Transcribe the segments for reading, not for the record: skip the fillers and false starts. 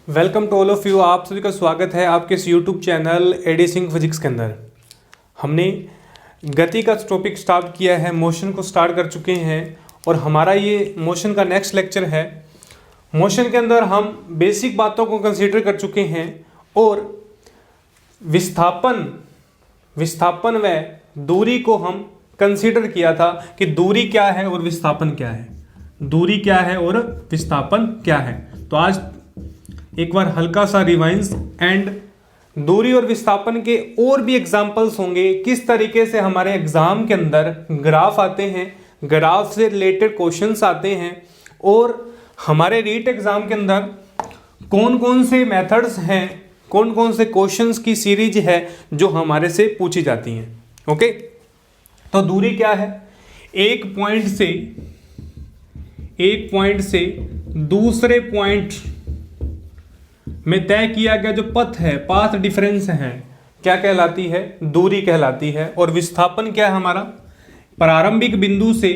Welcome to all of you. आप सभी का स्वागत है आपके इस YouTube channel AD Singh physics के अंदर। हमने गति का टॉपिक स्टार्ट किया है, मोशन को स्टार्ट कर चुके हैं और हमारा ये मोशन का नेक्स्ट लेक्चर है। मोशन के अंदर हम बेसिक बातों को कंसीडर कर चुके हैं और विस्थापन व दूरी को हम कंसीडर किया था कि दूरी क्या है और विस्थापन क्या है, दूरी क्या है और विस्थापन क्या है। तो आज एक बार हल्का सा रिवाइंस एंड दूरी और विस्थापन के और भी एग्जांपल्स होंगे, किस तरीके से हमारे एग्जाम के अंदर ग्राफ आते हैं, ग्राफ से रिलेटेड क्वेश्चंस आते हैं और हमारे रीट एग्जाम के अंदर कौन कौन से मेथड्स हैं, कौन कौन से क्वेश्चंस की सीरीज है जो हमारे से पूछी जाती हैं। ओके, तो दूरी क्या है? एक पॉइंट से दूसरे पॉइंट में तय किया गया जो पथ है, पाथ डिफरेंस है, क्या कहलाती है? दूरी कहलाती है। और विस्थापन क्या है हमारा? प्रारंभिक बिंदु से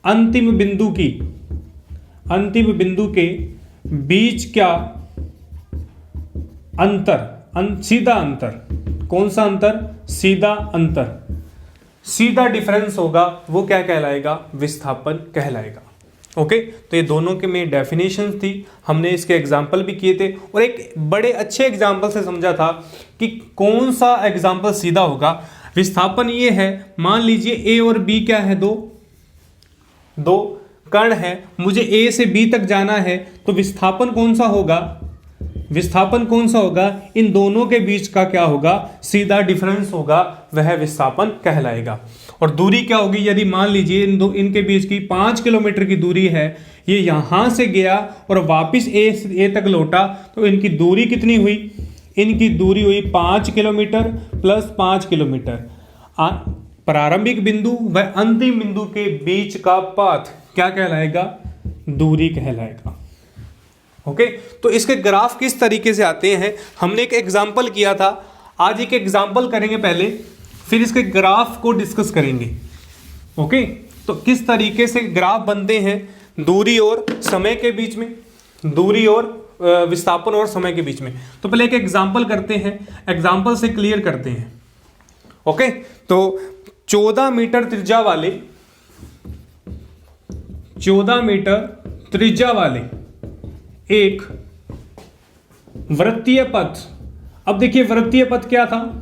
अंतिम बिंदु के बीच क्या अंतर, सीधा अंतर। कौन सा अंतर? सीधा अंतर, सीधा डिफरेंस होगा, वो क्या कहलाएगा? विस्थापन कहलाएगा। ओके, तो ये दोनों के में डेफिनेशंस थी, हमने इसके एग्जाम्पल भी किए थे और एक बड़े अच्छे एग्जाम्पल से समझा था कि कौन सा एग्जाम्पल सीधा होगा। विस्थापन ये है, मान लीजिए ए और बी क्या है, दो कण है, मुझे ए से बी तक जाना है, तो विस्थापन कौन सा होगा? इन दोनों के बीच का क्या होगा? सीधा डिफरेंस होगा, वह विस्थापन कहलाएगा। और दूरी क्या होगी? यदि मान लीजिए इनके बीच की 5 किलोमीटर की दूरी है, ये यहां से गया और वापस ए तक लौटा, तो इनकी दूरी कितनी हुई? इनकी दूरी हुई 5 किलोमीटर प्लस 5 किलोमीटर। प्रारंभिक बिंदु व अंतिम बिंदु के बीच का पाथ क्या कहलाएगा? दूरी कहलाएगा। ओके, तो इसके ग्राफ किस तरीके से आते हैं, हमने एक एग्जाम्पल किया था, आज एक एग्जाम्पल करेंगे पहले, फिर इसके ग्राफ को डिस्कस करेंगे। ओके, तो किस तरीके से ग्राफ बनते हैं दूरी और समय के बीच में, दूरी और विस्थापन और समय के बीच में। तो पहले एक एग्जाम्पल करते हैं, एग्जाम्पल से क्लियर करते हैं। ओके, तो 14 मीटर त्रिज्या वाले एक वृत्तीय पथ। अब देखिए वृत्तीय पथ क्या था?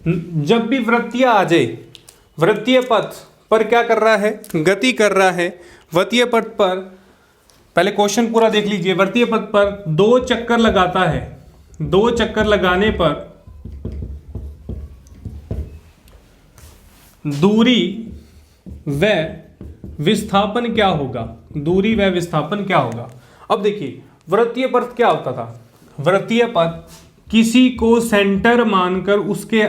जब भी वृत्तीय आ जाए, वृत्तीय पथ पर क्या कर रहा है? गति कर रहा है। वृत्तीय पथ पर पहले क्वेश्चन पूरा देख लीजिए। वृत्तीय पथ पर 2 चक्कर लगाता है, 2 चक्कर लगाने पर दूरी व विस्थापन क्या होगा? दूरी व विस्थापन क्या होगा? अब देखिए वृत्तीय पथ क्या होता था? वृत्तीय पथ किसी को सेंटर मानकर उसके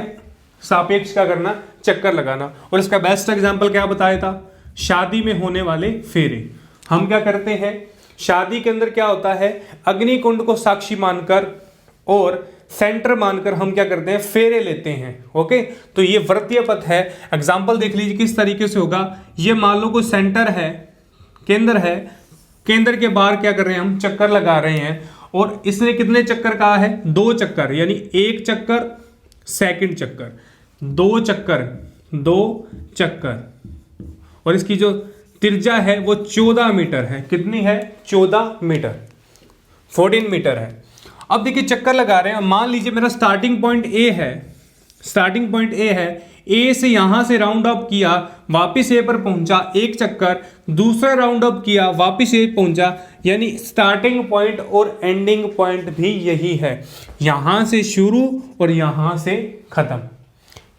सापेक्ष क्या करना? चक्कर लगाना। और इसका बेस्ट एग्जांपल क्या बताया था? शादी में होने वाले फेरे। हम क्या करते हैं शादी के अंदर? क्या होता है? अग्निकुंड को साक्षी मानकर और सेंटर मानकर हम क्या करते हैं? फेरे लेते हैं। ओके, तो ये वृत्तीय पथ है। एग्जाम्पल देख लीजिए किस तरीके से होगा। ये मान लो कोई सेंटर है, केंद्र है, केंद्र के बाहर क्या कर रहे हैं? हम चक्कर लगा रहे हैं और इसने कितने चक्कर कहा है? 2 चक्कर, यानी 1 चक्कर, सेकंड चक्कर, 2 चक्कर और इसकी जो त्रिज्या है वो 14 मीटर है। कितनी है? 14 मीटर, 14 मीटर है। अब देखिए चक्कर लगा रहे हैं। मान लीजिए मेरा स्टार्टिंग पॉइंट ए है, ए से यहां से राउंड अप किया, वापिस ए पर पहुंचा, 1 चक्कर, दूसरा राउंड अप किया, वापिस ए पहुंचा, यानी स्टार्टिंग पॉइंट और एंडिंग पॉइंट भी यही है, यहां से शुरू और यहां से खत्म।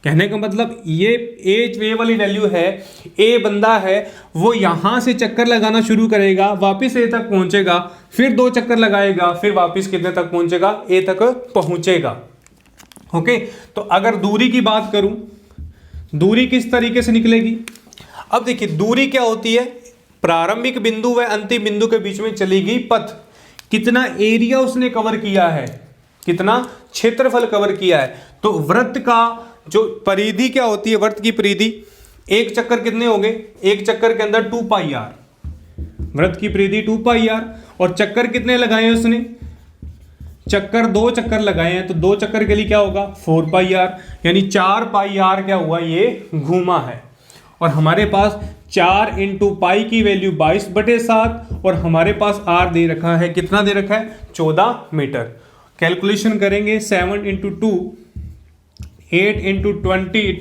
कहने का मतलब ये वाली वैल्यू है, ए बंदा है, वो यहां से चक्कर लगाना शुरू करेगा, वापिस ए तक पहुंचेगा, फिर 2 चक्कर लगाएगा, फिर वापिस कितने तक पहुंचेगा? ए तक पहुंचेगा। ओके, तो अगर दूरी की बात करूं, दूरी किस तरीके से निकलेगी? अब देखिए दूरी क्या होती है? प्रारंभिक बिंदु व अंतिम बिंदु के बीच में चली गई पथ, कितना एरिया उसने कवर किया है, कितना क्षेत्रफल कवर किया है। तो वृत्त का जो परिधि क्या होती है? वृत्त की परिधि, एक चक्कर कितने हो गए? एक चक्कर के अंदर 2 पाई आर, वृत्त की परिधि 2 पाई आर, और चक्कर कितने लगाए हैं उसने, चक्कर 2 चक्कर लगाए हैं, तो 2 चक्कर के लिए क्या होगा 4 पाई आर, यानी 4 पाई आर क्या हुआ, ये घूमा है। और हमारे पास 4 इंटू पाई की वैल्यू 22/7 और हमारे पास आर दे रखा है, कितना दे रखा है 14 मीटर। कैलकुलेशन करेंगे 7 इंटू 2 8 इंटू 20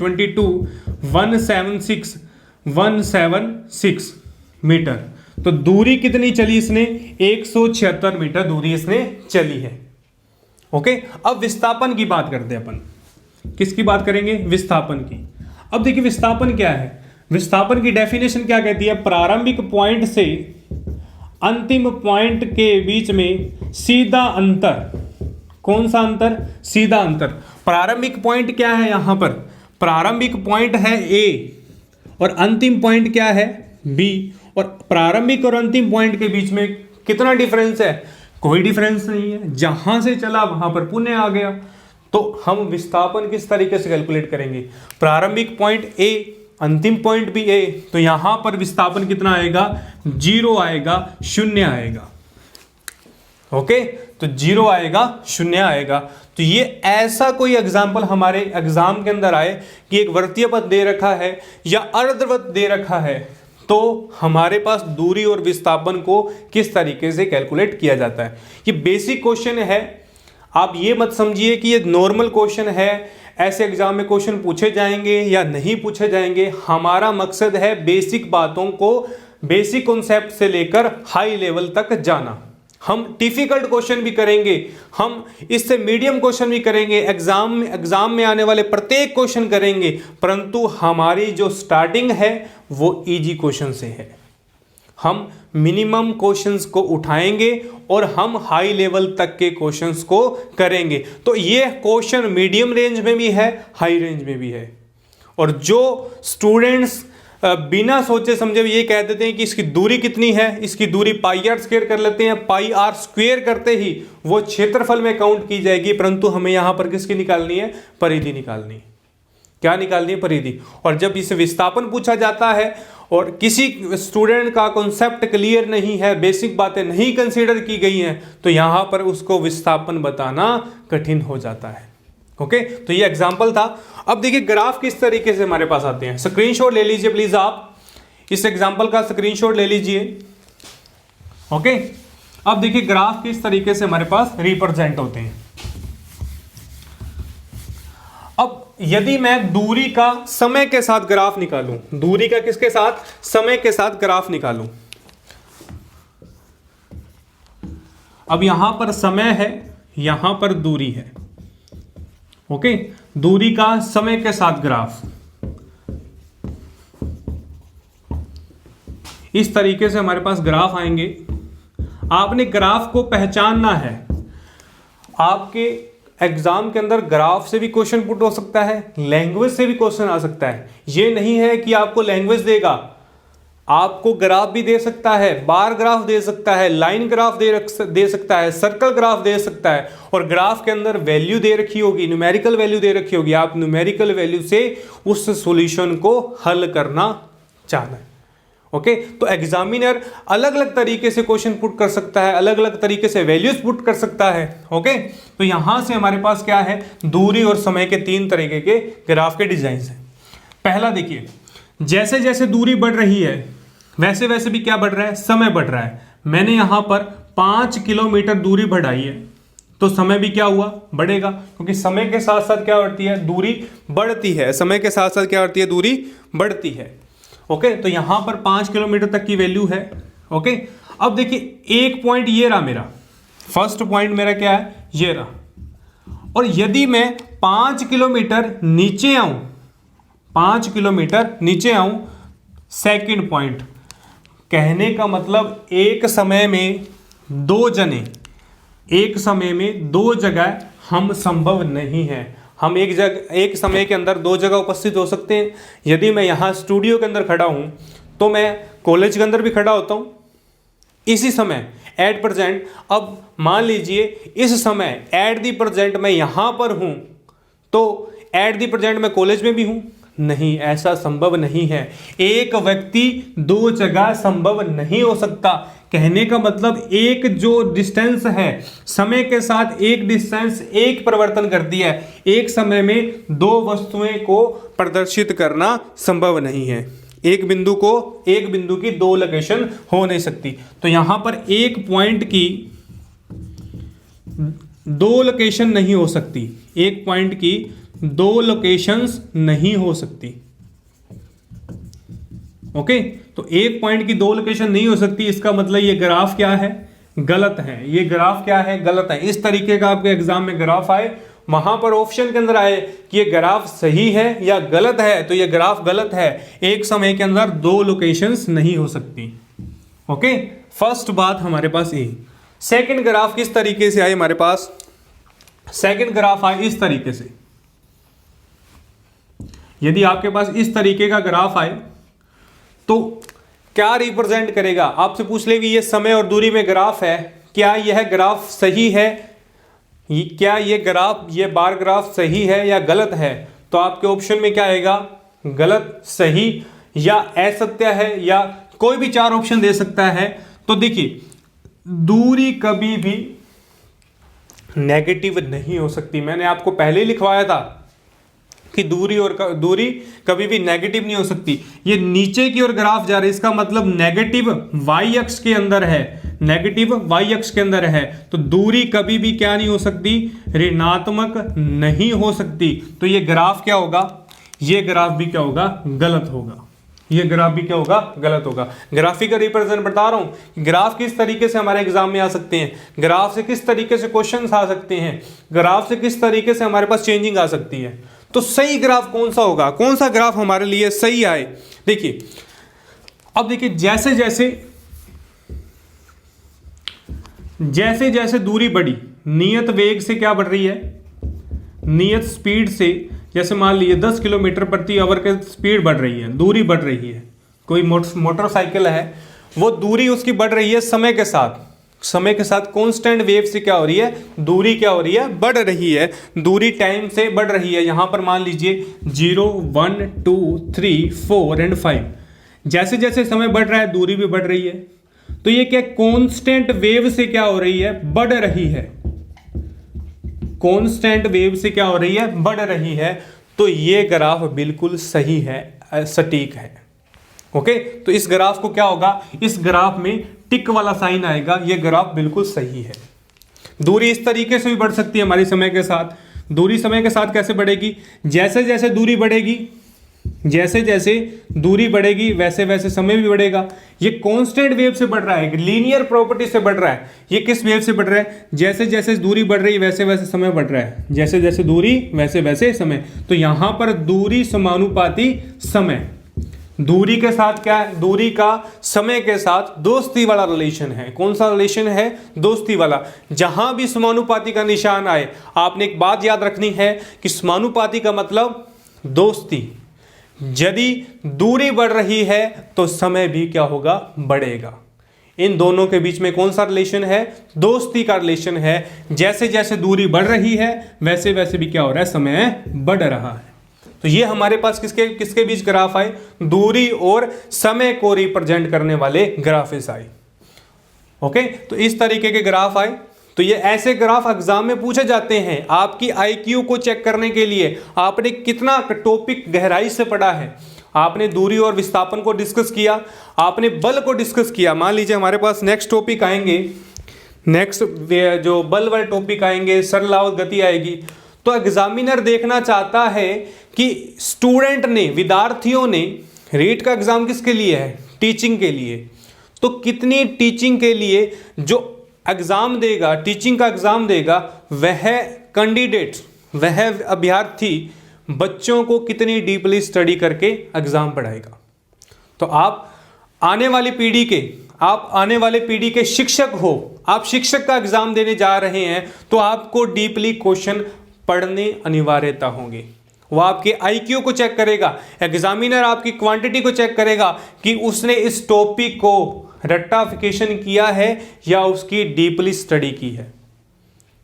22 176 मीटर। तो दूरी कितनी चली इसने, 176 मीटर दूरी इसने चली है। ओके, अब विस्थापन की बात करते हैं अपन। किसकी बात करेंगे, विस्थापन की। अब देखिए विस्थापन क्या है, विस्थापन की डेफिनेशन क्या कहती है, प्रारंभिक पॉइंट से अंतिम पॉइंट के बीच में सीधा अंतर। कौन सा अंतर, सीधा अंतर। प्रारंभिक पॉइंट क्या है, यहां पर प्रारंभिक पॉइंट है ए और अंतिम पॉइंट क्या है बी, और प्रारंभिक और अंतिम पॉइंट के बीच में कितना डिफरेंस है, कोई डिफरेंस नहीं है, जहां से चला वहां पर पुण्य आ गया। तो हम विस्थापन किस तरीके से कैलकुलेट करेंगे, प्रारंभिक पॉइंट ए अंतिम पॉइंट भी ए, तो यहां पर विस्थापन कितना आएगा, 0 आएगा, 0 आएगा। ओके, तो 0 आएगा, 0 आएगा। तो ये ऐसा कोई एग्जाम्पल हमारे एग्जाम के अंदर आए कि एक वृत्तीय पथ दे रखा है या अर्धवृत्त दे रखा है, तो हमारे पास दूरी और विस्थापन को किस तरीके से कैलकुलेट किया जाता है। ये बेसिक क्वेश्चन है, आप ये मत समझिए कि ये नॉर्मल क्वेश्चन है, ऐसे एग्जाम में क्वेश्चन पूछे जाएंगे या नहीं पूछे जाएंगे। हमारा मकसद है बेसिक बातों को, बेसिक कॉन्सेप्ट से लेकर हाई लेवल तक जाना। हम डिफिकल्ट क्वेश्चन भी करेंगे, हम इससे मीडियम क्वेश्चन भी करेंगे, एग्जाम में आने वाले प्रत्येक क्वेश्चन करेंगे, परंतु हमारी जो स्टार्टिंग है वो इजी क्वेश्चन से है। हम मिनिमम क्वेश्चंस को उठाएंगे और हम हाई लेवल तक के क्वेश्चंस को करेंगे। तो ये क्वेश्चन मीडियम रेंज में भी है, हाई रेंज में भी है। और जो स्टूडेंट्स बिना सोचे समझे ये कह देते हैं कि इसकी दूरी कितनी है, इसकी दूरी पाई आर स्क्वायर कर लेते हैं, पाई आर स्क्वायर करते ही वो क्षेत्रफल में काउंट की जाएगी, परंतु हमें यहां पर किसकी निकालनी है, परिधि निकालनी है। क्या निकालनी है, परिधि। और जब इसे विस्थापन पूछा जाता है और किसी स्टूडेंट का कॉन्सेप्ट क्लियर नहीं है, बेसिक बातें नहीं कंसीडर की गई हैं, तो यहां पर उसको विस्थापन बताना कठिन हो जाता है। ओके, तो ये एग्जाम्पल था। अब देखिए ग्राफ किस तरीके से हमारे पास आते हैं, स्क्रीनशॉट ले लीजिए प्लीज, आप इस एग्जाम्पल का स्क्रीनशॉट ले लीजिए। ओके, अब देखिए ग्राफ किस तरीके से हमारे पास रिप्रेजेंट होते हैं। अब यदि मैं दूरी का समय के साथ ग्राफ निकालूं, दूरी का किसके साथ, समय के साथ ग्राफ निकालूं। अब यहां पर समय है, यहां पर दूरी है। ओके, दूरी का समय के साथ ग्राफ इस तरीके से हमारे पास ग्राफ आएंगे। आपने ग्राफ को पहचानना है। आपके एग्जाम के अंदर ग्राफ से भी क्वेश्चन पुट हो सकता है, लैंग्वेज से भी क्वेश्चन आ सकता है। यह नहीं है कि आपको लैंग्वेज देगा, आपको ग्राफ भी दे सकता है, बार ग्राफ दे सकता है, लाइन ग्राफ दे सकता है, सर्कल ग्राफ दे सकता है, और ग्राफ के अंदर वैल्यू दे रखी होगी, न्यूमेरिकल वैल्यू दे रखी होगी। आप न्यूमेरिकल वैल्यू से उस सॉल्यूशन को हल करना चाहना है। ओके, तो एग्जामिनर अलग अलग तरीके से क्वेश्चन पुट कर सकता है, अलग अलग तरीके से वैल्यूज पुट कर सकता है। ओके, तो यहां से हमारे पास क्या है, दूरी और समय के 3 तरीके के ग्राफ के डिजाइन है। पहला देखिए, जैसे जैसे दूरी बढ़ रही है वैसे वैसे भी क्या बढ़ रहा है, समय बढ़ रहा है। मैंने यहां पर 5 किलोमीटर दूरी बढ़ाई है, तो समय भी क्या हुआ, बढ़ेगा, क्योंकि समय के साथ साथ क्या बढ़ती है, दूरी बढ़ती है। समय के साथ साथ क्या बढ़ती है, दूरी बढ़ती है। ओके, तो यहां पर 5 किलोमीटर तक की वैल्यू है। ओके, अब देखिए एक पॉइंट ये रहा मेरा, फर्स्ट पॉइंट मेरा क्या है, ये रहा। और यदि मैं 5 किलोमीटर नीचे आऊं, 5 किलोमीटर नीचे आऊं, सेकंड पॉइंट, कहने का मतलब एक समय में 2 जने, एक समय में 2 जगह हम संभव नहीं है। हम एक समय के अंदर 2 जगह उपस्थित हो सकते हैं। यदि मैं यहाँ स्टूडियो के अंदर खड़ा हूँ तो मैं कॉलेज के अंदर भी खड़ा होता हूँ इसी समय एट प्रेजेंट। अब मान लीजिए इस समय एट दी प्रेजेंट मैं यहाँ पर हूँ, तो एट दी प्रेजेंट मैं कॉलेज में भी हूँ, नहीं, ऐसा संभव नहीं है। एक व्यक्ति दो जगह संभव नहीं हो सकता। कहने का मतलब एक जो डिस्टेंस है, समय के साथ एक डिस्टेंस एक परिवर्तन करती है। एक समय में दो वस्तुएं को प्रदर्शित करना संभव नहीं है। एक बिंदु की दो लोकेशन हो नहीं सकती। तो यहां पर एक पॉइंट की दो लोकेशन नहीं हो सकती। एक पॉइंट की दो लोकेशंस नहीं हो सकती। ओके, तो एक पॉइंट की दो लोकेशन नहीं हो सकती, इसका मतलब ये ग्राफ क्या है? गलत है। ये ग्राफ क्या है? गलत है। इस तरीके का आपके एग्जाम में ग्राफ आए, वहां पर ऑप्शन के अंदर आए कि ये ग्राफ सही है या गलत है, तो ये ग्राफ गलत है। एक समय के अंदर दो लोकेशंस नहीं हो सकती। ओके, फर्स्ट बात हमारे पास ये। सेकंड ग्राफ किस तरीके से आए हमारे पास? सेकंड ग्राफ आए इस तरीके से। यदि आपके पास इस तरीके का ग्राफ आए तो क्या रिप्रेजेंट करेगा? आपसे पूछ ले कि ये समय और दूरी में ग्राफ है, क्या यह ग्राफ सही है? क्या ये बार ग्राफ सही है या गलत है? तो आपके ऑप्शन में क्या आएगा? गलत, सही या असत्य है, या कोई भी चार ऑप्शन दे सकता है। तो देखिए, दूरी कभी भी नेगेटिव नहीं हो सकती। मैंने आपको पहले ही लिखवाया था कि दूरी कभी भी नेगेटिव नहीं हो सकती। ये नीचे की ओर ग्राफ जा रहा है, इसका मतलब नेगेटिव वाई अक्ष के अंदर है। नेगेटिव वाई अक्ष के अंदर है, तो दूरी कभी भी क्या नहीं हो सकती? ऋणात्मक नहीं हो सकती। तो ये ग्राफ क्या होगा? ये ग्राफ भी क्या होगा? गलत होगा। ये ग्राफ भी क्या होगा? गलत होगा। ग्राफिक रिप्रेजेंट बता रहा हूं, ग्राफ किस तरीके से हमारे एग्जाम में आ सकते हैं, ग्राफ से किस तरीके से क्वेश्चंस आ सकते हैं, ग्राफ से किस तरीके से हमारे पास चेंजिंग आ सकती है। तो सही ग्राफ कौन सा होगा? कौन सा ग्राफ हमारे लिए सही आए? देखिए, अब देखिए, जैसे जैसे दूरी बढ़ी, नियत वेग से क्या बढ़ रही है? नियत स्पीड से, जैसे मान लीजिए 10 किलोमीटर प्रति आवर की स्पीड बढ़ रही है, दूरी बढ़ रही है। कोई मोटरसाइकिल है, वो दूरी उसकी बढ़ रही है समय के साथ। समय के साथ कांस्टेंट वेव से क्या हो रही है? दूरी क्या हो रही है? बढ़ रही है। दूरी टाइम से बढ़ रही है। यहां पर मान लीजिए 0, 1, 2, 3, 4 एंड 5। जैसे जैसे समय बढ़ रहा है, दूरी भी बढ़ रही है। तो ये क्या कांस्टेंट वेव से क्या हो रही है? बढ़ रही है। कांस्टेंट वेव से क्या हो रही है? बढ़ रही है। तो ये ग्राफ बिल्कुल सही है, सटीक है। ओके, तो इस ग्राफ को क्या होगा? इस ग्राफ में टिक वाला साइन आएगा। ये ग्राफ बिल्कुल सही है। दूरी इस तरीके से भी बढ़ सकती है हमारी समय के साथ। दूरी समय के साथ कैसे बढ़ेगी? जैसे जैसे दूरी बढ़ेगी, जैसे जैसे दूरी बढ़ेगी वैसे वैसे समय भी बढ़ेगा। ये कांस्टेंट वेव से बढ़ रहा है, लीनियर प्रॉपर्टी से बढ़ रहा है। ये किस वेव से बढ़ रहा है? जैसे जैसे दूरी बढ़ रही है वैसे वैसे समय बढ़ रहा है। जैसे जैसे दूरी वैसे वैसे समय। तो यहां पर दूरी समानुपाती समय। दूरी के साथ क्या है? दूरी का समय के साथ दोस्ती वाला रिलेशन है। कौन सा रिलेशन है? दोस्ती वाला। जहां भी समानुपाती का निशान आए, आपने एक बात याद रखनी है कि समानुपाती का मतलब दोस्ती। यदि दूरी बढ़ रही है तो समय भी क्या होगा? बढ़ेगा। इन दोनों के बीच में कौन सा रिलेशन है? दोस्ती का रिलेशन है। जैसे जैसे दूरी बढ़ रही है वैसे वैसे भी क्या हो रहा है? समय बढ़ रहा है। तो ये हमारे पास किसके बीच ग्राफ आए? दूरी और समय को रिप्रेजेंट करने वाले ग्राफिक्स आए। ओके, तो इस तरीके के ग्राफ आए। तो ये ऐसे ग्राफ एग्जाम में पूछे जाते हैं आपकी आईक्यू को चेक करने के लिए। आपने कितना टॉपिक गहराई से पढ़ा है, आपने दूरी और विस्थापन को डिस्कस किया, आपने बल को डिस्कस किया। मान लीजिए हमारे पास नेक्स्ट टॉपिक आएंगे, नेक्स्ट जो बल वाले टॉपिक आएंगे, सरल गति आएगी। तो एग्जामिनर देखना चाहता है कि स्टूडेंट ने, विद्यार्थियों ने, रीट का एग्जाम किसके लिए है? टीचिंग के लिए। तो कितनी टीचिंग के लिए जो एग्जाम देगा, टीचिंग का एग्जाम देगा, वह कैंडिडेट, वह अभ्यर्थी बच्चों को कितनी डीपली स्टडी करके एग्जाम पढ़ाएगा। तो आप आने वाली पीढ़ी के शिक्षक हो, आप शिक्षक का एग्जाम देने जा रहे हैं, तो आपको डीपली क्वेश्चन पढ़ने अनिवार्यता होंगे। वो आपके आईक्यू को चेक करेगा, एग्जामिनर आपकी क्वांटिटी को चेक करेगा कि उसने इस टॉपिक को रट्टाफिकेशन किया है या उसकी डीपली स्टडी की है।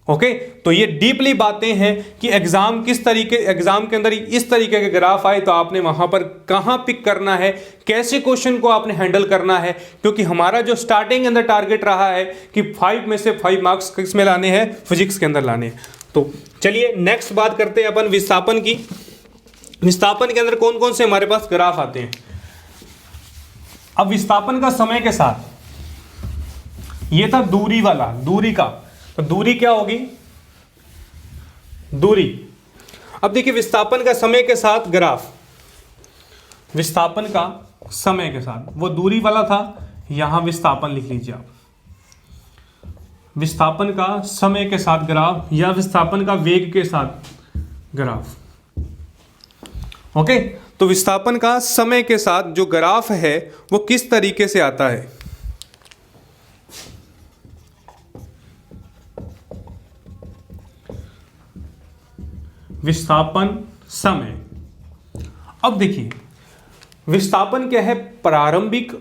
ओके तो ये डीपली बातें हैं कि एग्जाम के अंदर इस तरीके के ग्राफ आए तो आपने वहां पर कहां पिक करना है, कैसे क्वेश्चन को आपने हैंडल करना है, क्योंकि हमारा जो स्टार्टिंग के अंदर टारगेट रहा है कि 5 में से 5 मार्क्स किस में लाने हैं, फिजिक्स के अंदर लाने हैं। तो चलिए नेक्स्ट बात करते हैं अपन विस्थापन की। विस्थापन के अंदर कौन कौन से हमारे पास ग्राफ आते हैं। अब विस्थापन का समय के साथ, ये था दूरी वाला, दूरी का, तो दूरी क्या होगी, दूरी। अब देखिए विस्थापन का समय के साथ ग्राफ, विस्थापन का समय के साथ, वो दूरी वाला था, यहां विस्थापन लिख लीजिए आप। विस्थापन का समय के साथ ग्राफ या विस्थापन का वेग के साथ ग्राफ। ओके तो विस्थापन का समय के साथ जो ग्राफ है वो किस तरीके से आता है। विस्थापन समय, अब देखिए विस्थापन क्या है, प्रारंभिक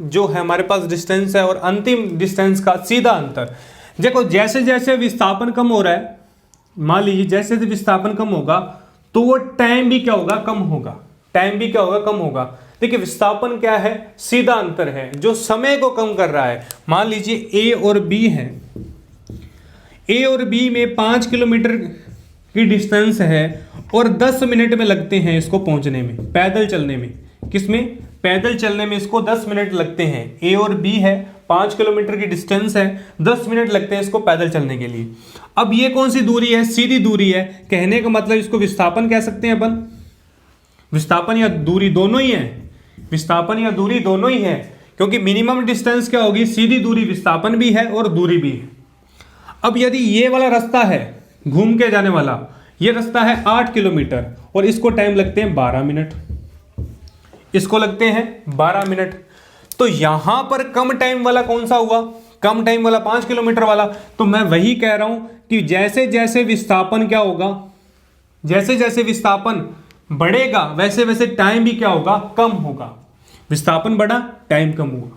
जो है हमारे पास डिस्टेंस है और अंतिम डिस्टेंस का सीधा अंतर। देखो जैसे जैसे विस्थापन कम हो रहा है, मान लीजिए जैसे जैसे विस्थापन कम होगा तो वो टाइम भी क्या होगा, कम होगा, टाइम भी क्या होगा, कम होगा। देखिए विस्थापन क्या है, सीधा अंतर है जो समय को कम कर रहा है। मान लीजिए ए और बी है, ए और बी में 5 किलोमीटर की डिस्टेंस है और 10 मिनट में लगते हैं इसको पहुंचने में, पैदल चलने में। किसमें, पैदल चलने में इसको 10 मिनट लगते हैं। ए और बी है, 5 किलोमीटर की डिस्टेंस है, 10 मिनट लगते हैं इसको पैदल चलने के लिए। अब ये कौन सी दूरी है, सीधी दूरी है। कहने का मतलब इसको विस्थापन कह सकते हैं अपन, विस्थापन या दूरी दोनों ही है, विस्थापन या दूरी दोनों ही है, क्योंकि मिनिमम डिस्टेंस क्या होगी, सीधी दूरी विस्थापन भी है और दूरी भी है। अब यदि ये वाला रास्ता है घूम के जाने वाला, ये रास्ता है 8 किलोमीटर और इसको टाइम लगते हैं 12 मिनट, इसको लगते हैं 12 मिनट। तो यहां पर कम टाइम वाला कौन सा हुआ, कम टाइम वाला 5 किलोमीटर वाला। तो मैं वही कह रहा हूं कि जैसे जैसे विस्थापन क्या होगा, जैसे जैसे विस्थापन बढ़ेगा वैसे वैसे टाइम भी क्या होगा, कम होगा। विस्थापन बढ़ा, टाइम कम हुआ।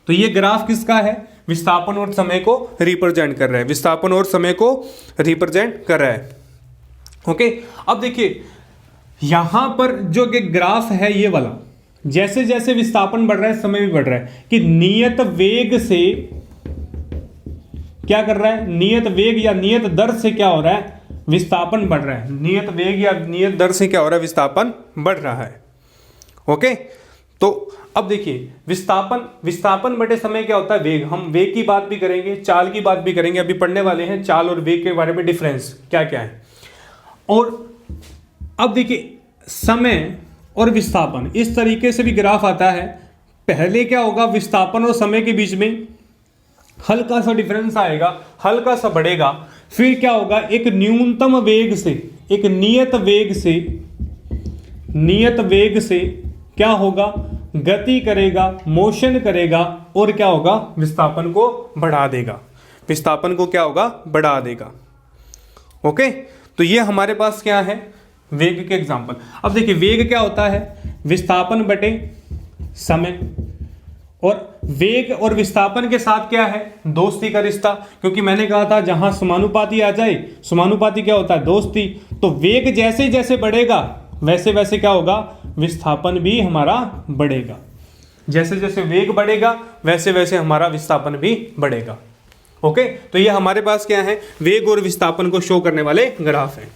तो ये ग्राफ किसका है, विस्थापन और समय को रिप्रेजेंट कर रहा है, विस्थापन और समय को रिप्रेजेंट कर रहा है। ओके अब देखिए यहां पर जो कि ग्राफ है ये वाला, जैसे जैसे विस्थापन बढ़ रहा है समय भी बढ़ रहा है, कि नियत वेग से क्या कर रहा है, नियत वेग या नियत दर से क्या हो रहा है, विस्थापन बढ़ रहा है। नियत वेग या नियत दर से क्या हो रहा है, विस्थापन बढ़ रहा है। ओके तो अब देखिए विस्थापन बटे समय क्या होता है, वेग। हम वेग की बात भी करेंगे, चाल की बात भी करेंगे, अभी पढ़ने वाले हैं चाल और वेग के बारे में डिफरेंस क्या क्या है। और अब देखिए समय और विस्थापन इस तरीके से भी ग्राफ आता है। पहले क्या होगा, विस्थापन और समय के बीच में हल्का सा डिफरेंस आएगा, हल्का सा बढ़ेगा, फिर क्या होगा, एक न्यूनतम वेग से, एक नियत वेग से क्या होगा, गति करेगा, मोशन करेगा और क्या होगा, विस्थापन को बढ़ा देगा, विस्थापन को क्या होगा, बढ़ा देगा। ओके तो ये हमारे पास क्या है, वेग के एग्जांपल। अब देखिए वेग क्या होता है, विस्थापन बटे समय। और वेग और विस्थापन के साथ क्या है, दोस्ती का रिश्ता, क्योंकि मैंने कहा था जहां समानुपाती आ जाए, समानुपाती क्या होता है, दोस्ती। तो वेग जैसे जैसे बढ़ेगा वैसे वैसे क्या होगा, विस्थापन भी हमारा बढ़ेगा। जैसे जैसे वेग बढ़ेगा वैसे वैसे हमारा विस्थापन भी बढ़ेगा। ओके तो ये हमारे पास क्या है, वेग और विस्थापन को शो करने वाले ग्राफ हैं।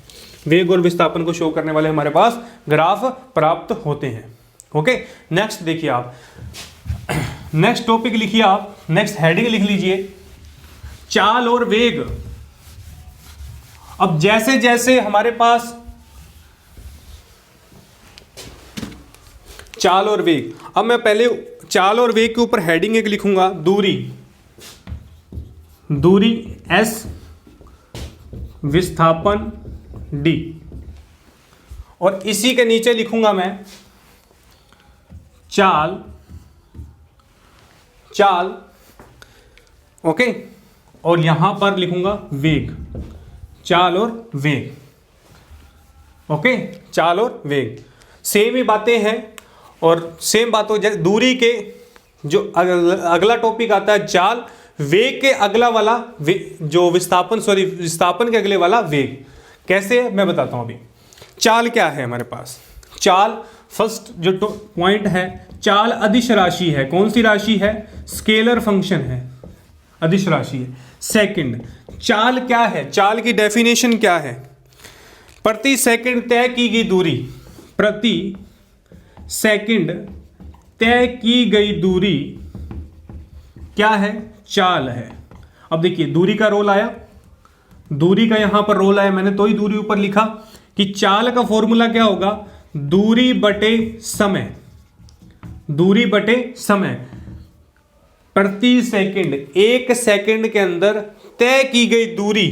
वेग और विस्थापन को शो करने वाले हमारे पास ग्राफ प्राप्त होते हैं। ओके नेक्स्ट देखिए आप, नेक्स्ट टॉपिक लिखिए आप, नेक्स्ट हेडिंग लिख लीजिए, चाल और वेग। अब जैसे जैसे हमारे पास चाल और वेग, अब मैं पहले चाल और वेग के ऊपर हेडिंग एक लिखूंगा, दूरी S, विस्थापन D, और इसी के नीचे लिखूंगा मैं चाल। ओके और यहां पर लिखूंगा वेग, चाल और वेग। ओके चाल और वेग सेम ही बातें हैं और सेम बातों, जैसे दूरी के जो अगला टॉपिक आता है चाल, वेग के अगला वाला जो विस्थापन के अगले वाला वेग। कैसे है मैं बताता हूं अभी। चाल क्या है हमारे पास, चाल फर्स्ट जो पॉइंट है, चाल अदिश राशि है। कौन सी राशि है, स्केलर फंक्शन है, अदिश राशि है। सेकंड, चाल क्या है, चाल की डेफिनेशन क्या है, प्रति सेकंड तय की गई दूरी, प्रति सेकंड तय की गई दूरी क्या है, चाल है। अब देखिए दूरी का रोल आया, दूरी का यहां पर रोल आया, मैंने तो ही दूरी ऊपर लिखा कि चाल का फॉर्मूला क्या होगा, दूरी बटे समय, दूरी बटे समय। प्रति सेकंड, एक सेकंड के अंदर तय की गई दूरी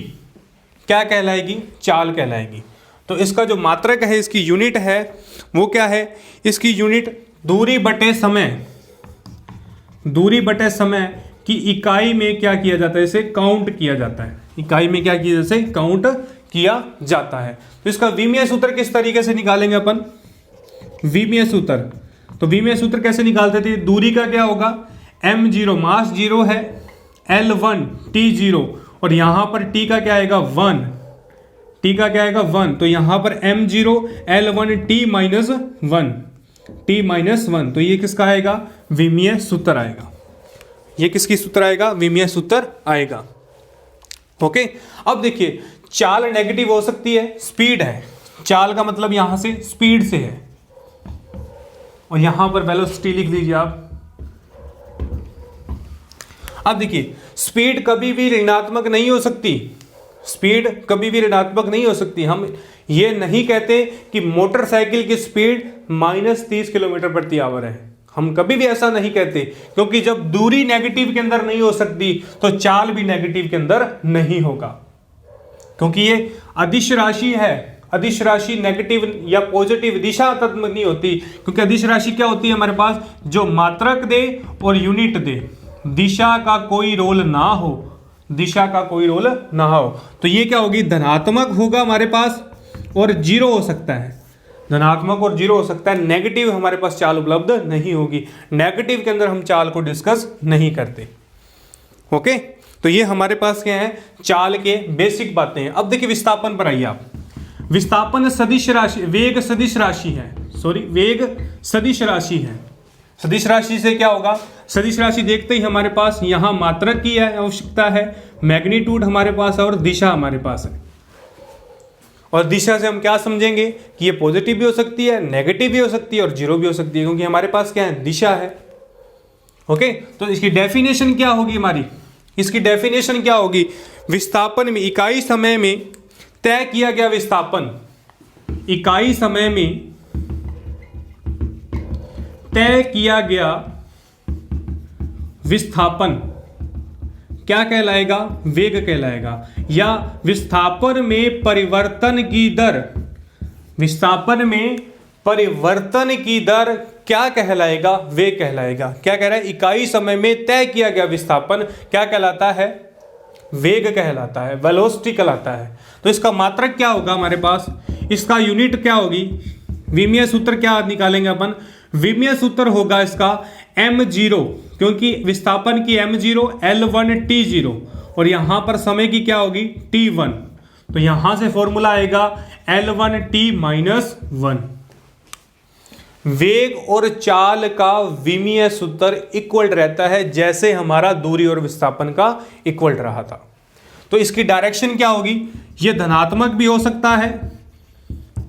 क्या कहलाएगी, चाल कहलाएगी। तो इसका जो मात्रक है, इसकी यूनिट है वो क्या है, इसकी यूनिट दूरी बटे समय, दूरी बटे समय की इकाई में क्या किया जाता है, इसे काउंट किया जाता है। इकाई में क्या किया जाता है, काउंट किया जाता है। तो इसका विमीय सूत्र किस तरीके से निकालेंगे अपन, विमीय सूत्र। तो विमीय सूत्र कैसे निकालते थे, दूरी का क्या होगा, m0 मास 0 है, L1 T0 और यहां पर T का क्या आएगा 1, T का क्या आएगा 1, तो यहां पर m0 L1 T minus 1, T minus 1, तो ये किसका आएगा, विमीय सूत्र आएगा। ये किसकी सूत्र आएगा, विमीय सूत्र आएगा। ओके, अब देखिए चाल नेगेटिव हो सकती है, स्पीड है, चाल का मतलब यहां से स्पीड से है, और यहां पर वेलोसिटी लिख दीजिए आप। अब देखिए स्पीड कभी भी ऋणात्मक नहीं हो सकती, स्पीड कभी भी ऋणात्मक नहीं हो सकती। हम ये नहीं कहते कि मोटरसाइकिल की स्पीड -30 किलोमीटर प्रति आवर है, हम कभी भी ऐसा नहीं कहते, क्योंकि जब दूरी नेगेटिव के अंदर नहीं हो सकती तो चाल भी नेगेटिव के अंदर नहीं होगा, क्योंकि ये अदिश राशि है। अदिश राशि नेगेटिव या पॉजिटिव दिशात्मक नहीं होती, क्योंकि अदिश राशि क्या होती है हमारे पास, जो मात्रक दे और यूनिट दे, दिशा का कोई रोल ना हो, दिशा का कोई रोल ना हो। तो ये क्या होगी, धनात्मक होगा हमारे पास और जीरो हो सकता है, धनात्मक और जीरो हो सकता है। नेगेटिव हमारे पास चाल उपलब्ध नहीं होगी, नेगेटिव के अंदर हम चाल को डिस्कस नहीं करते। ओके, तो ये हमारे पास क्या है, चाल के बेसिक बातें हैं। अब देखिए विस्थापन पर आइए आप। विस्थापन सदिश राशि, वेग सदिश राशि है, सॉरी वेग सदिश राशि है। सदिश राशि से क्या होगा, सदिश राशि देखते ही हमारे पास यहां मात्रक की आवश्यकता है, मैग्नीट्यूड हमारे पास है और दिशा हमारे पास है। और दिशा से हम क्या समझेंगे कि ये पॉजिटिव भी हो सकती है, नेगेटिव भी हो सकती है और जीरो भी हो सकती है, क्योंकि हमारे पास क्या है, दिशा है। ओके, तो इसकी डेफिनेशन क्या होगी हमारी, इसकी डेफिनेशन क्या होगी, विस्थापन में इकाई समय में तय किया गया विस्थापन, इकाई समय में तय किया गया विस्थापन क्या कहलाएगा, वेग कहलाएगा। या विस्थापन में परिवर्तन की दर, विस्थापन में परिवर्तन की दर क्या कहलाएगा, वेग कहलाएगा। क्या कह रहा है, इकाई समय में तय किया गया विस्थापन क्या कहलाता है, वेग कहलाता है, वेलोसिटी कहलाता है। तो इसका मात्रक क्या होगा हमारे पास, इसका यूनिट क्या होगी, विमीय सूत्र क्या निकालेंगे अपन, विमीय सूत्र होगा इसका m0, क्योंकि विस्थापन की m0 L1 T0 और यहां पर समय की क्या होगी T1, तो यहां से फॉर्मूला आएगा L1 T माइनस 1। वेग और चाल का विमीय सूत्र इक्वल रहता है जैसे हमारा दूरी और विस्थापन का इक्वल रहा था। तो इसकी डायरेक्शन क्या होगी, यह धनात्मक भी हो सकता है,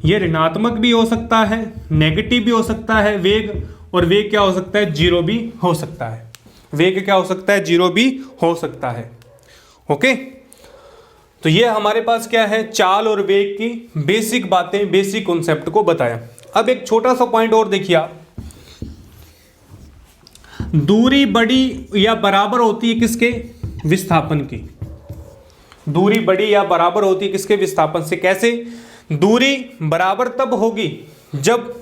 यह ऋणात्मक भी हो सकता है, नेगेटिव भी हो सकता है वेग, और वेग क्या हो सकता है, जीरो भी हो सकता है। वेग क्या हो सकता है, जीरो भी हो सकता है। ओके, तो ये हमारे पास क्या है, चाल और वेग की बेसिक बातें, बेसिक कॉन्सेप्ट को बताया। अब एक छोटा सा पॉइंट और देखिए आप, दूरी बड़ी या बराबर होती है किसके, विस्थापन की। दूरी बड़ी या बराबर होती है किसके, विस्थापन से। कैसे, दूरी बराबर तब होगी जब,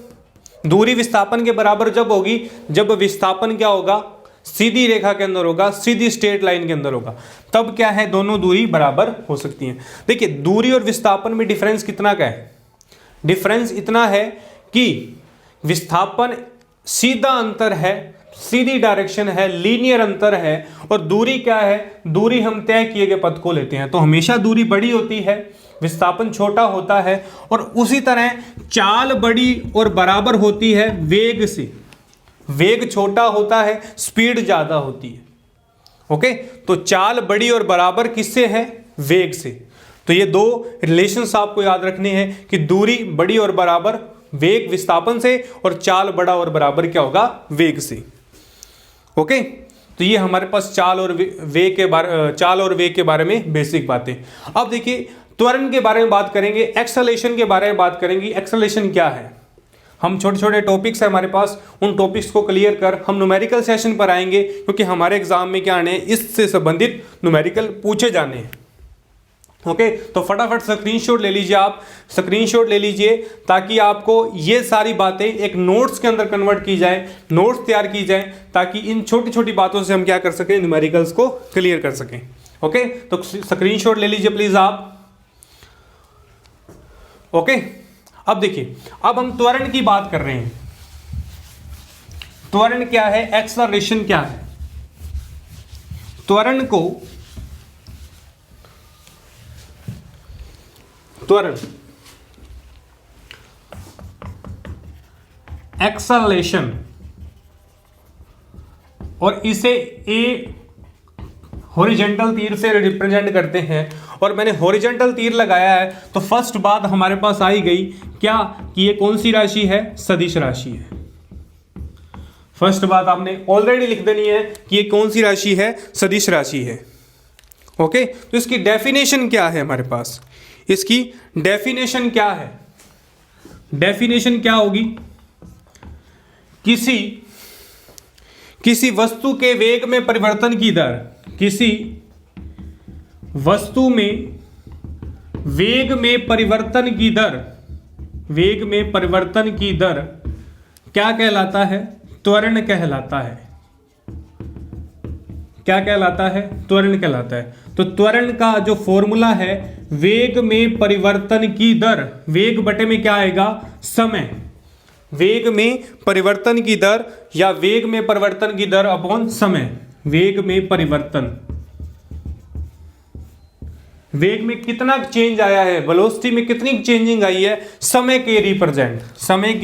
दूरी विस्थापन के बराबर जब होगी जब विस्थापन क्या होगा, सीधी रेखा के अंदर होगा, सीधी स्ट्रेट लाइन के अंदर होगा, तब क्या है, दोनों दूरी बराबर हो सकती हैं। देखिए दूरी और विस्थापन में डिफरेंस कितना का है, डिफरेंस इतना है कि विस्थापन सीधा अंतर है सीधी डायरेक्शन है, लीनियर अंतर है। और दूरी क्या है, दूरी हम तय किए गए पथ को लेते हैं, तो हमेशा दूरी बड़ी होती है, विस्थापन छोटा होता है। और उसी तरह चाल बड़ी और बराबर होती है वेग से, वेग छोटा होता है, स्पीड ज्यादा होती है। ओके, तो चाल बड़ी और बराबर किससे है, वेग से। तो ये दो रिलेशंस आपको याद रखने हैं कि दूरी बड़ी और बराबर वेग विस्थापन से, और चाल बड़ा और बराबर क्या होगा, वेग से। ओके, तो ये हमारे पास चाल और वेग के बारे में बेसिक बातें। अब देखिए त्वरण के बारे में बात करेंगे, एक्सेलरेशन के बारे में बात करेंगे। एक्सेलरेशन क्या है, हम छोटे छोटे टॉपिक्स है हमारे पास, उन टॉपिक्स को क्लियर कर हम न्यूमेरिकल सेशन पर आएंगे, क्योंकि हमारे एग्जाम में क्या आने हैं, इससे संबंधित न्यूमेरिकल पूछे जाने हैं। ओके, तो फटाफट स्क्रीनशॉट ले लीजिए, आप स्क्रीनशॉट ले लीजिए, ताकि आपको ये सारी बातें एक नोट्स के अंदर कन्वर्ट की जाए, नोट्स तैयार की जाए, ताकि इन छोटी छोटी बातों से हम क्या कर सकें, न्यूमेरिकल्स को क्लियर कर सकें। ओके, तो स्क्रीनशॉट ले लीजिए प्लीज आप। ओके, अब देखिए, अब हम त्वरण की बात कर रहे हैं। त्वरण क्या है, एक्सेलरेशन क्या है। त्वरण एक्सेलरेशन, और इसे ए हॉरिजॉन्टल तीर से रिप्रेजेंट करते हैं। और मैंने हॉरिजॉन्टल तीर लगाया है, तो फर्स्ट बात हमारे पास आई गई क्या, कि ये कौन सी राशि है, सदिश राशि है। फर्स्ट बात आपने ऑलरेडी लिख देनी है कि ये कौन सी राशि है, सदिश राशि है। ओके, तो इसकी डेफिनेशन क्या है हमारे पास, इसकी डेफिनेशन क्या है, डेफिनेशन क्या होगी, किसी वस्तु के वेग में परिवर्तन की दर, किसी वस्तु में वेग में परिवर्तन की दर, वेग में परिवर्तन की दर क्या कहलाता है, त्वरण कहलाता है। क्या कहलाता है, त्वरण कहलाता है। तो त्वरण का जो फॉर्मूला है, वेग में परिवर्तन की दर, वेग बटे में क्या आएगा, समय, वेग में परिवर्तन की दर या वेग में परिवर्तन की दर अपॉन समय। वेग में परिवर्तन, वेग में कितना चेंज आया है, वेलोसिटी में कितनी चेंजिंग आई है, समय के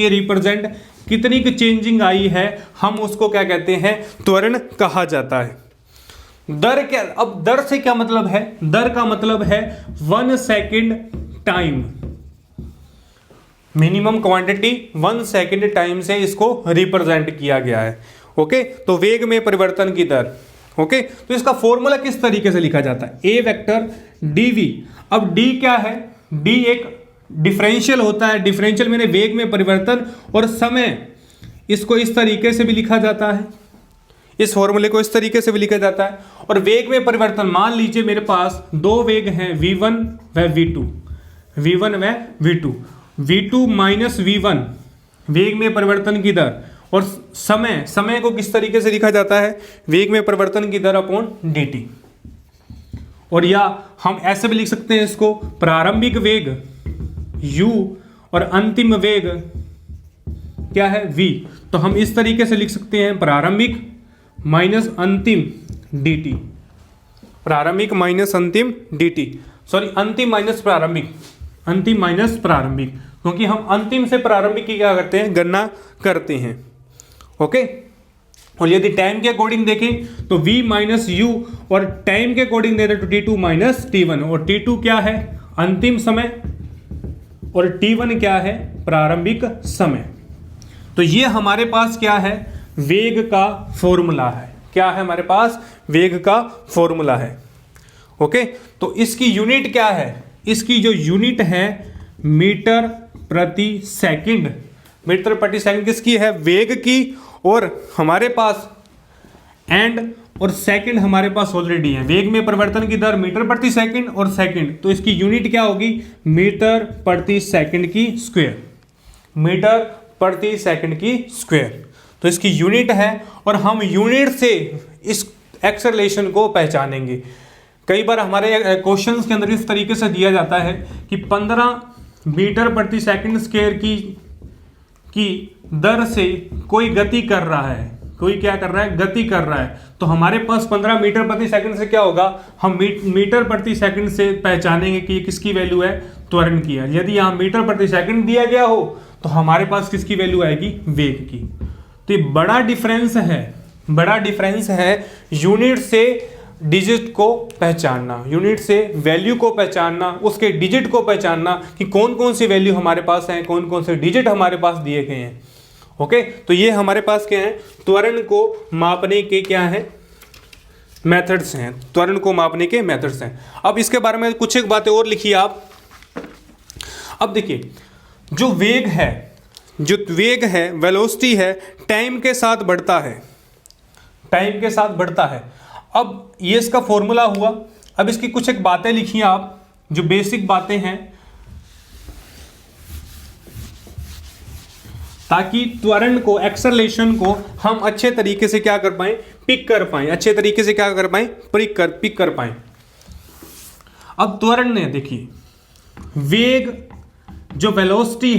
रिप्रेजेंट कितनी की चेंजिंग आई है, हम उसको क्या कहते हैं, त्वरण कहा जाता है। दर क्या, अब दर से क्या मतलब है, दर का मतलब है 1 second time, minimum quantity 1 second time से इसको रिप्रेजेंट किया गया है। ओके, तो वेग में परिवर्तन की दर। ओके, तो इसका फॉर्मूला किस तरीके से लिखा जाता है, ए वेक्टर dv। अब d क्या है, d एक डिफरेंशियल होता है, डिफरेंशियल मैंने वेग में परिवर्तन और समय, इसको इस तरीके से भी लिखा जाता है, इस फॉर्मूले को इस तरीके से भी लिखा जाता है। और वेग में परिवर्तन, मान लीजिए मेरे पास दो वेग हैं, v1 व v2, v1 व v2, v2 माइनस v1 वेग में परिवर्तन की दर, और समय को किस तरीके से लिखा जाता है, वेग में परिवर्तन की दर अपॉन dt। और या हम ऐसे भी लिख सकते हैं इसको, प्रारंभिक वेग u और अंतिम वेग क्या है, v। तो हम इस तरीके से लिख सकते हैं, प्रारंभिक माइनस अंतिम dt, प्रारंभिक माइनस अंतिम dt, सॉरी अंतिम माइनस प्रारंभिक, अंतिम माइनस प्रारंभिक, क्योंकि हम अंतिम से प्रारंभिक की क्या करते हैं, गणना करते हैं। ओके, और यदि टाइम के अकॉर्डिंग देखें तो v माइनस यू, और टाइम के अकॉर्डिंग दे रहे तो t2 माइनस t1, और t2 क्या है, अंतिम समय, और t1 क्या है, प्रारंभिक समय। तो ये हमारे पास क्या है, वेग का फॉर्मूला है। क्या है हमारे पास, वेग का फॉर्मूला है। ओके, तो इसकी यूनिट क्या है, इसकी जो यूनिट है मीटर प्रति सेकंड। मीटर प्रति सेकंड किसकी है, वेग की, और हमारे पास एंड और सेकंड हमारे पास ऑलरेडी है। वेग में परिवर्तन की दर मीटर प्रति सेकंड और सेकंड, तो इसकी यूनिट क्या होगी, मीटर प्रति सेकंड की स्क्वायर, मीटर प्रति सेकंड की स्क्वायर। तो इसकी यूनिट है, और हम यूनिट से इस एक्सेलरेशन को पहचानेंगे। कई बार हमारे क्वेश्चंस के अंदर इस तरीके से दिया जाता है कि 15 मीटर प्रति सेकंड स्क्वायर की दर से कोई गति कर रहा है, कोई क्या कर रहा है, गति कर रहा है। तो हमारे पास 15 मीटर प्रति सेकंड से क्या होगा, हम मीटर प्रति सेकंड से पहचानेंगे कि ये किसकी वैल्यू है, त्वरण की है। यदि यहाँ मीटर प्रति सेकंड दिया गया हो तो हमारे पास किसकी वैल्यू आएगी, वेग की। तो ये बड़ा डिफरेंस है यूनिट से डिजिट को पहचानना, यूनिट से वैल्यू को पहचानना, उसके डिजिट को पहचानना कि कौन कौन सी वैल्यू हमारे पास है, कौन कौन से डिजिट हमारे पास दिए गए हैं। ओके, तो ये हमारे पास क्या है, त्वरण को मापने के क्या है, मेथड्स हैं। त्वरण को मापने के मेथड्स हैं। अब इसके बारे में कुछ एक बातें और लिखिए आप। अब देखिए, जो वेग है, वेलोसिटी है, टाइम के साथ बढ़ता है। अब ये इसका फॉर्मूला हुआ। अब इसकी कुछ एक बातें लिखिए आप, जो बेसिक बातें हैं, ताकि त्वरण को, एक्सेलरेशन को हम अच्छे तरीके से क्या कर पाएं, पिक कर पाएं। अब त्वरण ने देखिए, वेग जो वेलोसिटी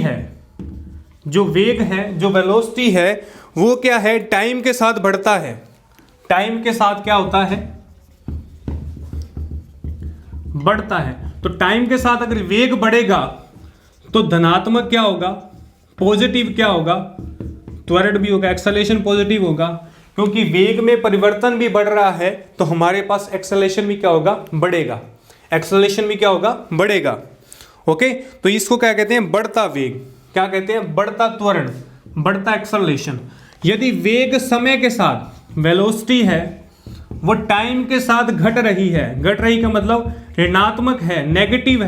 है वो क्या है, टाइम के साथ बढ़ता है। टाइम के साथ क्या होता है, बढ़ता है। तो टाइम के साथ अगर वेग बढ़ेगा तो धनात्मक क्या होगा, पॉजिटिव क्या होगा, त्वरण भी होगा, एक्सेलरेशन पॉजिटिव होगा। क्योंकि वेग में परिवर्तन भी बढ़ रहा है तो हमारे पास एक्सेलरेशन भी क्या होगा, बढ़ेगा। ओके, तो इसको क्या कहते हैं, बढ़ता वेग, क्या कहते हैं, बढ़ता त्वरण, बढ़ता एक्सेलरेशन। यदि वेग समय के साथ, वेलोसिटी है वो टाइम के साथ घट रही का मतलब ऋणात्मक है, नेगेटिव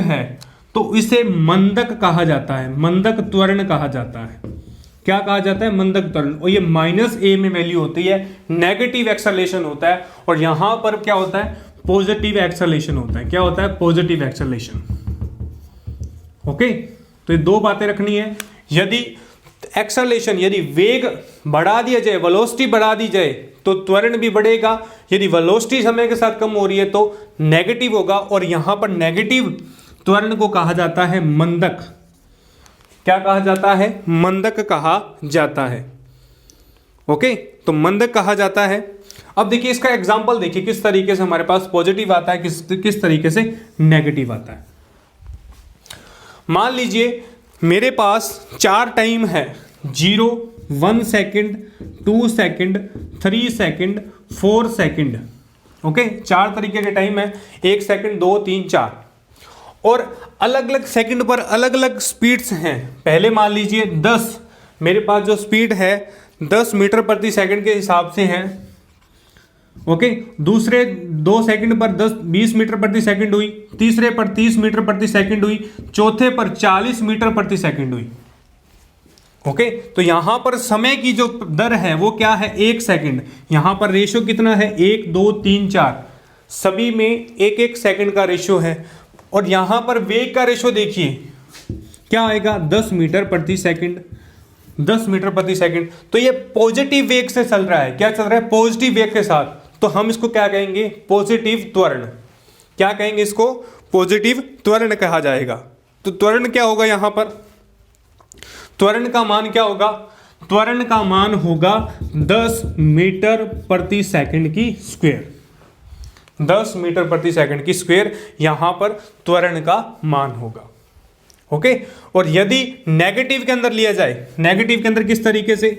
है, तो इसे मंदक कहा जाता है, मंदक त्वरण कहा जाता है। क्या कहा जाता है, मंदक त्वरण। और ये -a में वैल्यू होती है, नेगेटिव एक्सेलरेशन होता है। और यहां पर क्या होता है, पॉजिटिव एक्सेलरेशन होता है। क्या होता है, पॉजिटिव एक्सेलरेशन। ओके, तो ये दो बातें रखनी है। यदि वेग बढ़ा दिया जाए, वेलोसिटी बढ़ा दी जाए तो त्वरण भी बढ़ेगा। यदि वेलोसिटी समय के साथ कम हो रही है तो नेगेटिव होगा। और यहां पर नेगेटिव त्वरण को कहा जाता है मंदक। क्या कहा जाता है, मंदक कहा जाता है। ओके, तो मंदक कहा जाता है। अब देखिए इसका एग्जांपल देखिए, किस तरीके से हमारे पास पॉजिटिव आता है, किस तरीके से नेगेटिव आता है। मान लीजिए मेरे पास 4 टाइम है, 0, 1 second, 2 second, 3 second, 4 second. Okay, 4 तरीके के टाइम है, 1 सेकेंड, 2, 3, 4। और अलग अलग सेकंड पर अलग अलग स्पीड्स हैं। पहले मान लीजिए 10, मेरे पास जो स्पीड है 10 मीटर प्रति सेकंड के हिसाब से है। ओके, दूसरे 2 सेकंड पर 20 मीटर प्रति सेकंड हुई, तीसरे पर 30 मीटर प्रति सेकंड हुई, चौथे पर 40 मीटर प्रति सेकंड हुई। ओके, तो यहां पर समय की जो दर है वो क्या है, 1 सेकंड। यहां पर रेशियो कितना है, 1, 2, 3, 4, सभी में 1-1 सेकंड का रेशियो है। और यहां पर वेग का रेशियो देखिए क्या आएगा, 10 मीटर प्रति सेकंड, 10 मीटर प्रति सेकंड। तो ये पॉजिटिव वेग से चल रहा है। क्या चल रहा है, पॉजिटिव वेग के साथ। तो हम इसको क्या कहेंगे, पॉजिटिव त्वरण। क्या कहेंगे इसको, पॉजिटिव त्वरण कहा जाएगा। तो त्वरण क्या होगा, यहां पर त्वरण का मान क्या होगा, त्वरण का मान होगा 10 मीटर प्रति सेकंड की स्क्वायर। 10 मीटर प्रति सेकंड की स्क्वायर यहां पर त्वरण का मान होगा। ओके, और यदि नेगेटिव के अंदर लिया जाए, नेगेटिव के अंदर किस तरीके से,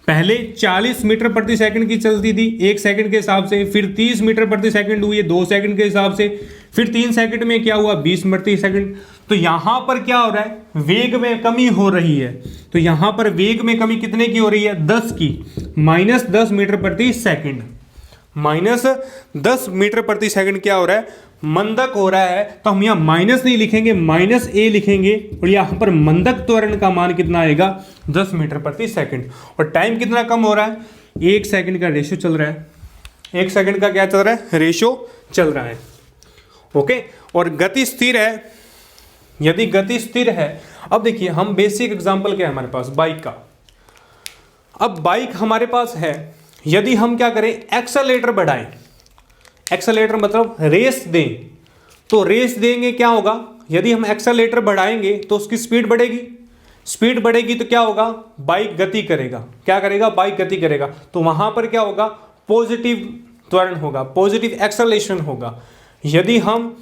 पहले 40 मीटर प्रति सेकंड की चलती थी 1 सेकंड के हिसाब से, फिर 30 मीटर प्रति सेकंड हुई 2 सेकंड के हिसाब से, फिर 3 सेकंड में क्या हुआ, 20 प्रति सेकंड। तो यहां पर क्या हो रहा है, वेग में कमी हो रही है। तो यहां पर वेग में कमी कितने की हो रही है, 10 की, -10 मीटर प्रति सेकंड, -10 मीटर प्रति सेकंड क्या हो रहा है, मंदक हो रहा है। तो हम यहां माइनस नहीं लिखेंगे, -a लिखेंगे। और यहां पर मंदक त्वरण का मान कितना आएगा, 10 मीटर प्रति सेकंड। और टाइम कितना कम हो रहा है, 1 सेकंड का रेशियो चल रहा है। 1 सेकंड का क्या चल रहा है, रेशियो चल रहा है। ओके, और गति स्थिर है। यदि गति स्थिर है, अब देखिए हम बेसिक एग्जांपल क्या है हमारे पास, बाइक का। अब बाइक हमारे पास है, यदि हम क्या करें, एक्सेलरेटर बढ़ाएं, एक्सेलरेटर मतलब रेस दें, तो रेस देंगे क्या होगा, यदि हम एक्सेलरेटर बढ़ाएंगे तो उसकी स्पीड बढ़ेगी। स्पीड बढ़ेगी तो क्या होगा, बाइक गति करेगा। क्या करेगा, बाइक गति करेगा। तो वहां पर क्या होगा, पॉजिटिव त्वरण होगा, पॉजिटिव एक्सेलरेशन होगा। यदि हम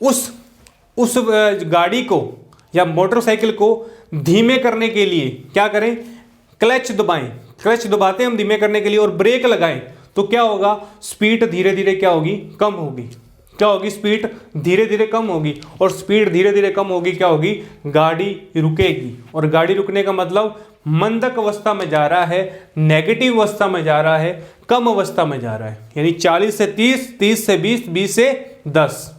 उस गाड़ी को या मोटरसाइकिल को धीमे करने के लिए क्या करें, क्लच दबाएं, क्लच दबाते हैं हम धीमे करने के लिए और ब्रेक लगाएं, तो क्या होगा, स्पीड धीरे धीरे क्या होगी, कम होगी। क्या होगी, स्पीड धीरे धीरे कम होगी। और स्पीड धीरे धीरे कम होगी, क्या होगी, गाड़ी रुकेगी। और गाड़ी रुकने का मतलब मंदक अवस्था में जा रहा है, नेगेटिव अवस्था में जा रहा है, कम अवस्था में जा रहा है। यानी 40 से 30, 30 से 20, 20 से 10।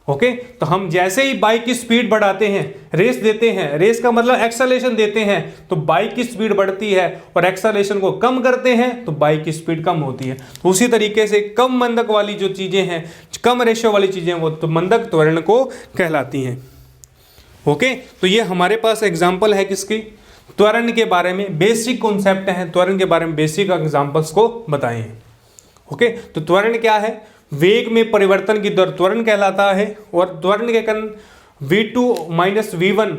ओके, तो हम जैसे ही बाइक की स्पीड बढ़ाते हैं, रेस देते हैं, रेस का मतलब एक्सेलरेशन देते हैं, तो बाइक की स्पीड बढ़ती है, और एक्सेलरेशन को कम करते हैं तो बाइक की स्पीड कम होती है। तो उसी तरीके से कम मंदक वाली जो चीजें हैं, कम रेशियो वाली चीजें, वो तो मंदक त्वरण को कहलाती हैं। ओके, तो ये हमारे पास एग्जाम्पल है किसकी, त्वरण के बारे में बेसिक कॉन्सेप्ट है, त्वरण के बारे में बेसिक एग्जाम्पल्स को बताए हैं। ओके, तो त्वरण क्या है, वेग में परिवर्तन की दर त्वरण कहलाता है। और त्वरण के कारण v2 माइनस v1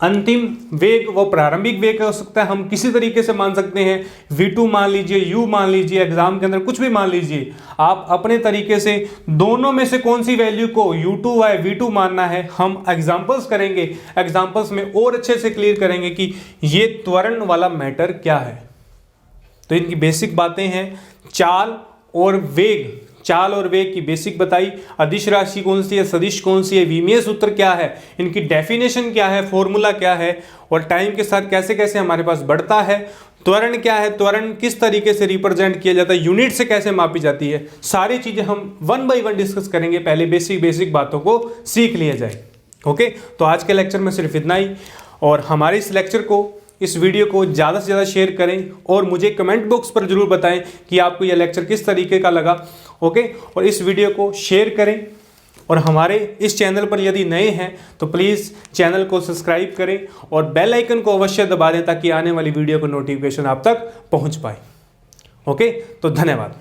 अंतिम वेग वो प्रारंभिक वेग हो सकता है। हम किसी तरीके से मान सकते हैं, v2 मान लीजिए, u मान लीजिए, एग्जाम के अंदर कुछ भी मान लीजिए, आप अपने तरीके से दोनों में से कौन सी वैल्यू को u2 या v2 मानना है, हम एग्जाम्पल्स करेंगे। एग्जाम्पल्स में और अच्छे से क्लियर करेंगे कि ये त्वरण वाला मैटर क्या है। तो इनकी बेसिक बातें हैं, चाल और वेग, चाल और वेग की बेसिक बताई, अदिश राशि कौन सी है, सदिश कौन सी है, विमीय सूत्र क्या है, इनकी डेफिनेशन क्या है, फॉर्मूला क्या है, और टाइम के साथ कैसे कैसे हमारे पास बढ़ता है। त्वरण क्या है, त्वरण किस तरीके से रिप्रेजेंट किया जाता है, यूनिट से कैसे मापी जाती है, सारी चीजें हम 1 बाय 1 डिस्कस करेंगे। पहले बेसिक बातों को सीख लिया जाए। ओके, तो आज के लेक्चर में सिर्फ इतना ही। और हमारे इस लेक्चर को, इस वीडियो को ज़्यादा से ज़्यादा शेयर करें और मुझे कमेंट बॉक्स पर जरूर बताएं कि आपको यह लेक्चर किस तरीके का लगा। ओके, और इस वीडियो को शेयर करें। और हमारे इस चैनल पर यदि नए हैं तो प्लीज़ चैनल को सब्सक्राइब करें और बेल आइकन को अवश्य दबा दें ताकि आने वाली वीडियो का नोटिफिकेशन आप तक पहुंच पाए। ओके, तो धन्यवाद।